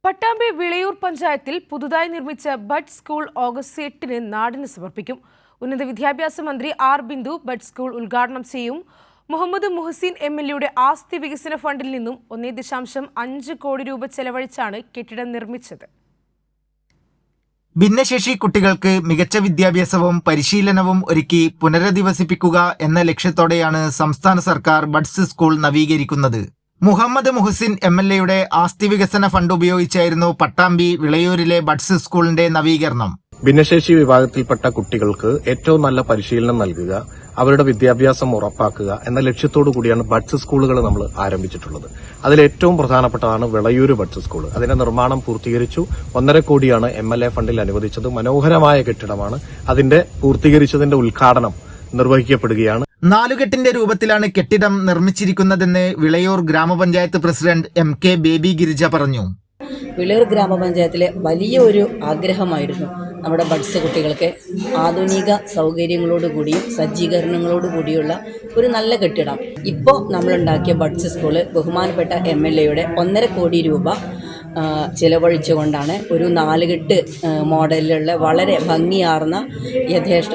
പട്ടാമ്പി വിളയൂർ പഞ്ചായത്തിൽ പുതുതായി നിർമ്മിച്ച ബഡ് സ്കൂൾ ഓഗസ്റ്റ് 8-ന് നാടിന് സമർപ്പിക്കും. ഉന്നത വിദ്യാഭ്യാസ മന്ത്രി ആർ ബിന്ദു ബഡ് സ്കൂൾ ഉദ്ഘാടനം ചെയ്യും. മുഹമ്മദ് മുഹസിൻ എംഎൽഎയുടെ ആസ്തി വികസന ഫണ്ടിൽ നിന്നും 1.5 കോടി രൂപ ചെലവഴിച്ചാണ് കെട്ടിടം നിർമ്മിച്ചത്. ഭിന്നശേഷി കുട്ടികൾക്ക് മികച്ച വിദ്യാഭ്യാസവും പരിശീലനവും ഒരുക്കി പുനരധിവസിപ്പിക്കുക എന്ന ലക്ഷ്യത്തോടെയാണ് സംസ്ഥാന സർക്കാർ ബഡ്സ് സ്കൂൾ നവീകരിക്കുന്നത്. മുഹമ്മദ് മുഹസിൻ എംഎൽഎയുടെ ആസ്തി വികസന ഫണ്ട് ഉപയോഗിച്ചായിരുന്നു പട്ടാമ്പി വിളയൂരിലെ ബഡ്സ് സ്കൂളിന്റെ നവീകരണം. ഭിന്നശേഷി വിഭാഗത്തിൽപ്പെട്ട കുട്ടികൾക്ക് ഏറ്റവും നല്ല പരിശീലനം നൽകുക, അവരുടെ വിദ്യാഭ്യാസം ഉറപ്പാക്കുക എന്ന ലക്ഷ്യത്തോടു കൂടിയാണ് ബഡ്സ് സ്കൂളുകൾ നമ്മൾ ആരംഭിച്ചിട്ടുള്ളത്. അതിൽ ഏറ്റവും പ്രധാനപ്പെട്ടതാണ് വിളയൂര് ബഡ്സ് സ്കൂൾ. അതിന്റെ നിർമ്മാണം പൂർത്തീകരിച്ചു. 1.5 കോടിയാണ് MLA ഫണ്ടിൽ അനുവദിച്ചത്. മനോഹരമായ കെട്ടിടമാണ്. അതിന്റെ പൂർത്തീകരിച്ചതിന്റെ ഉദ്ഘാടനം നിർവഹിക്കപ്പെടുകയാണ്. 4 കെട്ടിന്റെ രൂപത്തിലാണ് കെട്ടിടം നിർമ്മിച്ചിരിക്കുന്നതെന്ന് വിളയൂർ ഗ്രാമപഞ്ചായത്ത് പ്രസിഡന്റ് MK ബേബി ഗിരിജ പറഞ്ഞു. വിളയൂർ ഗ്രാമപഞ്ചായത്തിലെ വലിയ ഒരു ആഗ്രഹമായിരുന്നു നമ്മുടെ ബഡ്സ് കുട്ടികൾക്ക് ആധുനിക സൗകര്യങ്ങളോടുകൂടിയും സജ്ജീകരണങ്ങളോടുകൂടിയുള്ള ഒരു നല്ല കെട്ടിടം. ഇപ്പോൾ നമ്മളുണ്ടാക്കിയ ബഡ്സ് സ്കൂള് ബഹുമാനപ്പെട്ട MLAയുടെ 1.5 കോടി രൂപ ചിലവഴിച്ചുകൊണ്ടാണ് ഒരു 4 കെട്ട് മോഡലിലുള്ള വളരെ ഭംഗിയാർന്ന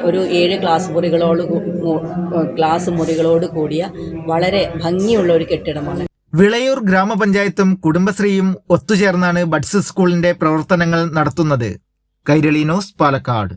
ഒരു 7 ക്ലാസ് മുറികളോട് കൂടിയ വളരെ ഭംഗിയുള്ള ഒരു കെട്ടിടമാണ്. വിളയൂർ ഗ്രാമപഞ്ചായത്തും കുടുംബശ്രീയും ഒത്തുചേർന്നാണ് ബഡ്സ് സ്കൂളിന്റെ പ്രവർത്തനങ്ങൾ നടത്തുന്നത്. കൈരളി ന്യൂസ്, പാലക്കാട്.